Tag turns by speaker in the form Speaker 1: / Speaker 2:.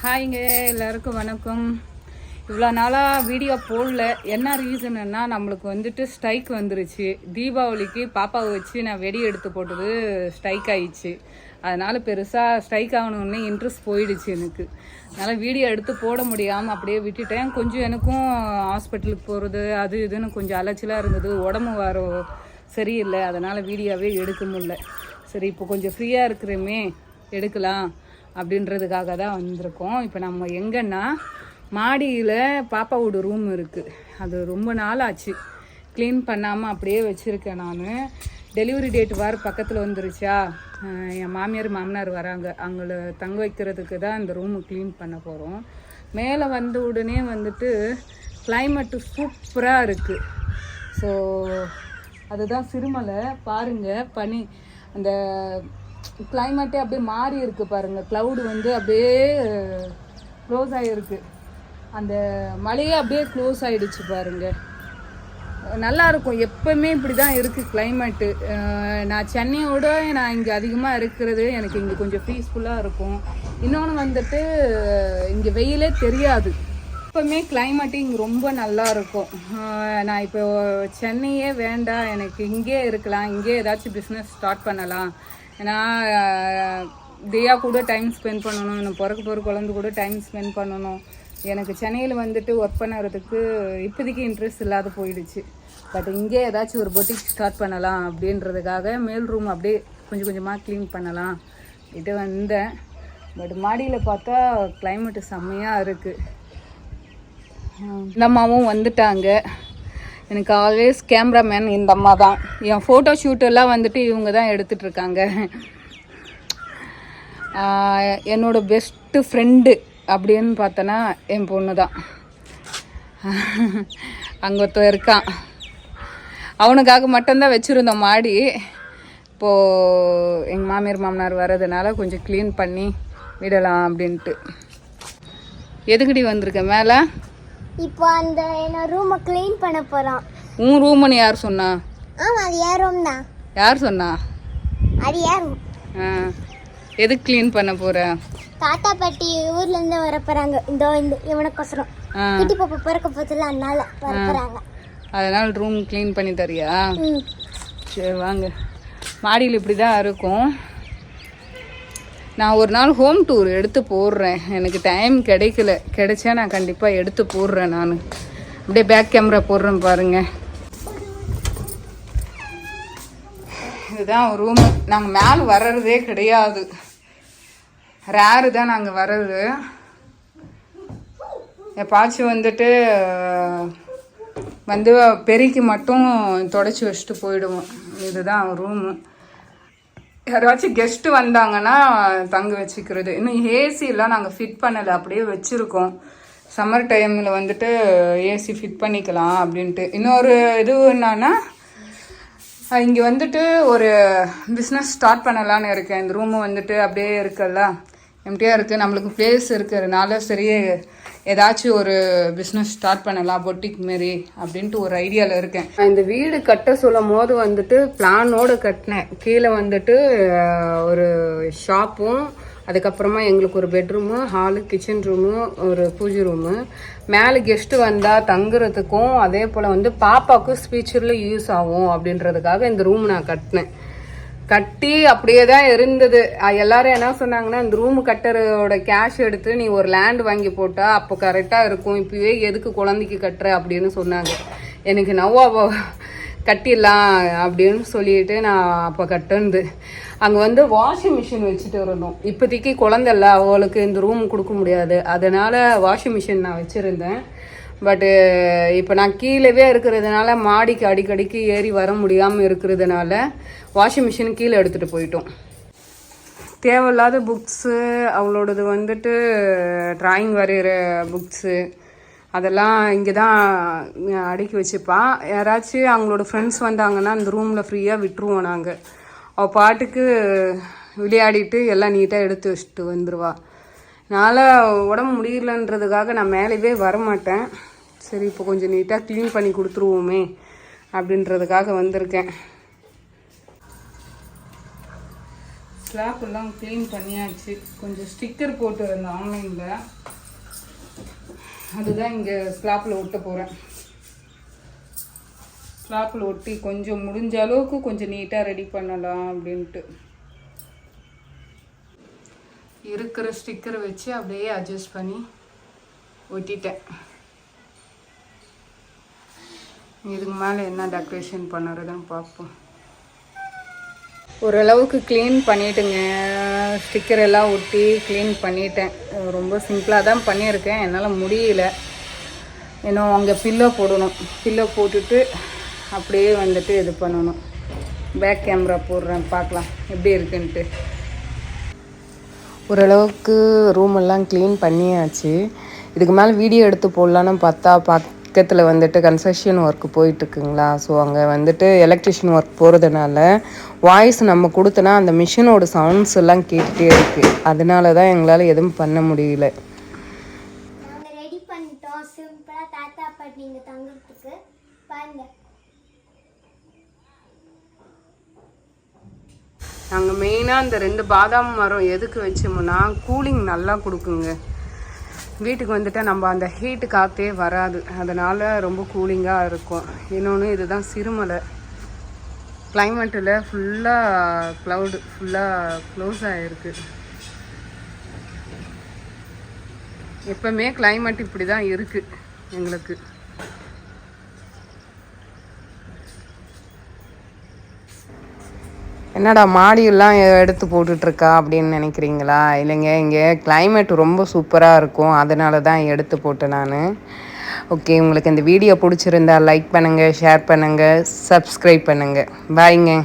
Speaker 1: ஹாய்ங்க, எல்லாருக்கும் வணக்கம். இவ்வளோ நாளாக வீடியோ போடல. என்ன ரீசன்னா நம்மளுக்கு வந்துட்டு ஸ்ட்ரைக் வந்துருச்சு. தீபாவளிக்கு பாப்பாவை வச்சு நான் வெடி எடுத்து போட்டது ஸ்ட்ரைக் ஆயிடுச்சு. அதனால் பெருசாக ஸ்ட்ரைக் ஆகணுன்னு இன்ட்ரெஸ்ட் போயிடுச்சு எனக்கு. அதனால் வீடியோ எடுத்து போட முடியாமல் அப்படியே விட்டுட்டேன். கொஞ்சம் எனக்கும் ஹாஸ்பிட்டலுக்கு போகிறது அது இதுன்னு கொஞ்சம் அலைச்சலாக இருந்தது. உடம்பு வர சரியில்லை, அதனால் வீடியோவே எடுக்க முடியல. சரி, இப்போ கொஞ்சம் ஃப்ரீயாக இருக்கிறோமே எடுக்கலாம் அப்படின்றதுக்காக தான் வந்திருக்கோம். இப்போ நம்ம எங்கன்னா மாடியில் பாப்பாவோட ரூம் இருக்குது. அது ரொம்ப நாள் ஆச்சு, க்ளீன் பண்ணாமல் அப்படியே வச்சுருக்கேன். நான் டெலிவரி டேட் வேறு பக்கத்தில் வந்துருச்சா, என் மாமியார் மாமனார் வராங்க. அவங்கள தங்க வைக்கிறதுக்கு தான் இந்த ரூமு க்ளீன் பண்ண போகிறோம். மேலே வந்த உடனே வந்துட்டு கிளைமேட்டு சூப்பராக இருக்குது. ஸோ அதுதான் சிறுமலை பாருங்கள். பனி அந்த கிளைமேட்டே அப்படியே மாறி இருக்குது பாருங்கள். க்ளவுடு வந்து அப்படியே க்ளோஸ் ஆகிருக்கு. அந்த மழையே அப்படியே க்ளோஸ் ஆகிடுச்சு பாருங்கள். நல்லாயிருக்கும். எப்போவுமே இப்படி தான் இருக்குது கிளைமேட்டு. நான் சென்னையோட நான் இங்கே அதிகமாக இருக்கிறது எனக்கு இங்கே கொஞ்சம் பீஸ்ஃபுல்லாக இருக்கும். இன்னொன்று வந்துட்டு இங்கே வெயிலே தெரியாது. எப்போவுமே கிளைமேட்டு இங்கே ரொம்ப நல்லா இருக்கும். நான் இப்போ சென்னையே வேண்டாம், எனக்கு இங்கே இருக்கலாம், இங்கே ஏதாச்சும் பிஸ்னஸ் ஸ்டார்ட் பண்ணலாம். ஏன்னா தியா கூட டைம் ஸ்பெண்ட் பண்ணணும், இன்னும் பிறகு குழந்தை கூட டைம் ஸ்பெண்ட் பண்ணணும். எனக்கு சென்னையில் வந்துட்டு ஒர்க் பண்ணுறதுக்கு இப்போதைக்கு இன்ட்ரெஸ்ட் இல்லாத போயிடுச்சு. பட் இங்கே ஏதாச்சும் ஒரு பொட்டிக் ஸ்டார்ட் பண்ணலாம் அப்படின்றதுக்காக மேல் ரூம் அப்படியே கொஞ்சம் கொஞ்சமாக க்ளீன் பண்ணலாம் இது வந்தேன். பட் மாடியில் பார்த்தா கிளைமேட்டு செம்மையாக இருக்குது. இந்த அம்மாவும் வந்துட்டாங்க. எனக்கு ஆல்வேஸ் கேமராமேன் இந்த அம்மா தான். என் ஃபோட்டோ ஷூட்டெல்லாம் வந்துட்டு இவங்க தான் எடுத்துகிட்ருக்காங்க. என்னோடய பெஸ்ட்டு ஃப்ரெண்டு அப்படின்னு பார்த்தோன்னா என் பொண்ணு தான். அங்கே ஒருத்தர் இருக்கான், அவனுக்காக மட்டும்தான் வச்சுருந்தோம் மாடி. இப்போது எங்கள் மாமியார் மாமனார் வர்றதுனால கொஞ்சம் க்ளீன் பண்ணி விடலாம் அப்படின்ட்டு. எதுக்கடி வந்திருக்கேன் மேலே?
Speaker 2: இப்போ அந்த என்ன ரூமை க்ளீன் பண்ண போறோம்.
Speaker 1: உன் ரூம்னு யார் சொன்னா?
Speaker 2: ஆமா, அது யார் ரூம் தான்.
Speaker 1: யார் சொன்னா?
Speaker 2: அது யார்?
Speaker 1: எதுக்கு க்ளீன் பண்ண போற?
Speaker 2: தாத்தா பாட்டி ஊர்ல இருந்து வர போறாங்க. இந்த இவனுக்கோசரம் குட்டி பாப்பா பிறக்க போதில்ல, அதனால வர போறாங்க.
Speaker 1: அதனால ரூம் க்ளீன் பண்ணி தரியா? சரி வாங்க. மாடியில் இப்படி தான் இருக்கும். நான் ஒரு நாள் ஹோம் டூர் எடுத்து போடுறேன். எனக்கு டைம் கிடைச்சா நான் கண்டிப்பாக எடுத்து போடுறேன். நான் அப்படியே பேக் கேமரா போடுறேன் பாருங்கள். இதுதான் ரூமு. நாங்கள் மேலே வர்றதே கிடையாது, ரேரு தான் நாங்கள் வர்றது. எப்பாச்சும் வந்துட்டு வந்து பெருக்கி மட்டும் தொடச்சி வச்சுட்டு போயிடுவோம். இதுதான் ரூமு. யாராச்சும் கெஸ்ட்டு வந்தாங்கன்னா தங்க வச்சுக்கிறது. இன்னும் ஏசியெல்லாம் நாங்கள் ஃபிட் பண்ணலை, அப்படியே வச்சுருக்கோம். சம்மர் டைமில் வந்துட்டு ஏசி ஃபிட் பண்ணிக்கலாம் அப்படின்ட்டு. இன்னொரு இது என்னன்னா, இங்கே வந்துட்டு ஒரு பிஸ்னஸ் ஸ்டார்ட் பண்ணலான்னு இருக்கேன். இந்த ரூமு வந்துட்டு அப்படியே இருக்குல்ல, எம்டியாக இருக்குது. நம்மளுக்கு பிளேஸ் இருக்கிறதுனால சரி ஏதாச்சும் ஒரு பிஸ்னஸ் ஸ்டார்ட் பண்ணலாம் பொட்டிக் மாரி அப்படின்ட்டு ஒரு ஐடியாவில் இருக்கேன். இந்த வீடு கட்ட சொல்லும் போது வந்துட்டு பிளானோடு கட்டினேன். கீழே வந்துட்டு ஒரு ஷாப்பும், அதுக்கப்புறமா எங்களுக்கு ஒரு பெட்ரூமு, ஹாலு, கிச்சன் ரூமு, ஒரு பூஜை ரூமு. மேலே கெஸ்ட்டு வந்தால் தங்குறதுக்கும், அதே போல் வந்து பாப்பாவுக்கும் ஸ்பீச்சரில் யூஸ் ஆகும் அப்படின்றதுக்காக இந்த ரூம் நான் கட்டி அப்படியே தான் இருந்தது. எல்லாரும் என்ன சொன்னாங்கன்னா, இந்த ரூமு கட்டுறதோட கேஷ் எடுத்து நீ ஒரு லேண்ட் வாங்கி போட்டா அப்போ கரெக்டாக இருக்கும், இப்போவே எதுக்கு குழந்தைக்கு கட்டுற அப்படின்னு சொன்னாங்க. எனக்கு நவ்வா கட்டிடலாம் அப்படின்னு சொல்லிட்டு நான் அப்போ கட்டுந்து. அங்கே வந்து வாஷிங் மிஷின் வச்சுட்டு இருந்தோம். இப்போதைக்கு குழந்தைல அவளுக்கு இந்த ரூம் கொடுக்க முடியாது, அதனால் வாஷிங் மிஷின் நான் வச்சுருந்தேன். பட்டு இப்போ நான் கீழவே இருக்கிறதுனால மாடிக்கு அடிக்கடிக்கு ஏறி வர முடியாமல் இருக்கிறதுனால வாஷிங் மிஷின் கீழே எடுத்துகிட்டு போயிட்டோம். தேவையில்லாத புக்ஸு, அவளோடது வந்துட்டு ட்ராயிங் வரைகிற புக்ஸு அதெல்லாம் இங்கே தான் அடுக்கி வச்சுப்பான். யாராச்சும் அவங்களோட ஃப்ரெண்ட்ஸ் வந்தாங்கன்னா இந்த ரூமில் ஃப்ரீயாக விட்டுருவோம் நாங்கள். அவள் பாட்டுக்கு விளையாடிட்டு எல்லாம் நீட்டாக எடுத்து வச்சுட்டு வந்துடுவா. அதனால் உடம்பு முடியலன்றதுக்காக நான் மேலேயே வரமாட்டேன். சரி, இப்போ கொஞ்சம் நீட்டாக க்ளீன் பண்ணி கொடுத்துருவோமே அப்படின்றதுக்காக வந்திருக்கேன். ஸ்லாப் எல்லாம் க்ளீன் பண்ணியாச்சு. கொஞ்சம் ஸ்டிக்கர் போட்டு இருந்தேன் ஆன்லைனில், அதுதான் இங்கே ஸ்லாப்பில் ஒட்ட போகிறேன். ஸ்லாப்பில் ஒட்டி கொஞ்சம் முடிஞ்ச அளவுக்கு கொஞ்சம் நீட்டாக ரெடி பண்ணலாம் அப்படின்ட்டு இருக்கிற ஸ்டிக்கரை வச்சு அப்படியே அட்ஜஸ்ட் பண்ணி ஒட்டிட்டேன். இதுக்கு மேலே என்ன டெக்கரேஷன் பண்ணுறதுன்னு பார்ப்போம். ஓரளவுக்கு க்ளீன் பண்ணிவிட்டுங்க, ஸ்டிக்கர் எல்லாம் ஒட்டி க்ளீன் பண்ணிட்டேன். ரொம்ப சிம்பிளாக தான் பண்ணியிருக்கேன், என்னால் முடியல. இன்னும் அங்கே பில்லோ போடணும், பில்லோ போட்டுட்டு அப்படியே வந்துட்டு இது பண்ணணும். பேக் கேமரா போடுறேன், பார்க்கலாம் எப்படி இருக்குன்ட்டு.
Speaker 3: ஓரளவுக்கு ரூம் எல்லாம் க்ளீன் பண்ணியாச்சு. இதுக்கு மேலே வீடியோ எடுத்து போடலான்னு பார்த்தா பக்கத்தில் வந்துட்டு கன்ஸ்ட்ரக்ஷன் ஒர்க் போயிட்டுருக்குங்களா. ஸோ அங்கே வந்துட்டு எலக்ட்ரிஷியன் ஒர்க் போகிறதுனால வாய்ஸ் நம்ம கொடுத்தனா அந்த மிஷினோட சவுண்ட்ஸ் எல்லாம் கேட்டுகிட்டே இருக்குது. அதனால தான் எங்களால் எதுவும் பண்ண முடியல.
Speaker 2: நாங்கள் ரெடி பண்ணிட்டோம் சிம்பிளாக தாத்தா பாட்டி இங்கே தங்குறதுக்கு. பாருங்க,
Speaker 1: நாங்கள் மெயினாக இந்த 2 பாதாம் மரம் எதுக்கு வச்சோம்னா கூலிங் நல்லா கொடுக்குங்க. வீட்டுக்கு வந்துட்டால் நம்ம அந்த ஹீட்டு காற்றே வராது, அதனால் ரொம்ப கூலிங்காக இருக்கும். இன்னொன்று இதுதான் சிறுமலை. கிளைமேட்டில் ஃபுல்லாக க்ளவுடு ஃபுல்லாக க்ளோஸ் ஆகிருக்கு. எப்போவுமே கிளைமேட் இப்படி தான் இருக்குது எங்களுக்கு.
Speaker 3: என்னடா மாடியெல்லாம் எடுத்து போட்டுட்ருக்கா அப்படின்னு நினைக்கிறீங்களா? இல்லைங்க, இங்கே கிளைமேட் ரொம்ப சூப்பராக இருக்கும், அதனால தான் எடுத்து போட்டேன் நான். ஓகே, உங்களுக்கு இந்த வீடியோ பிடிச்சிருந்தா லைக் பண்ணுங்கள், ஷேர் பண்ணுங்கள், சப்ஸ்கிரைப் பண்ணுங்கள். பாய்ங்க.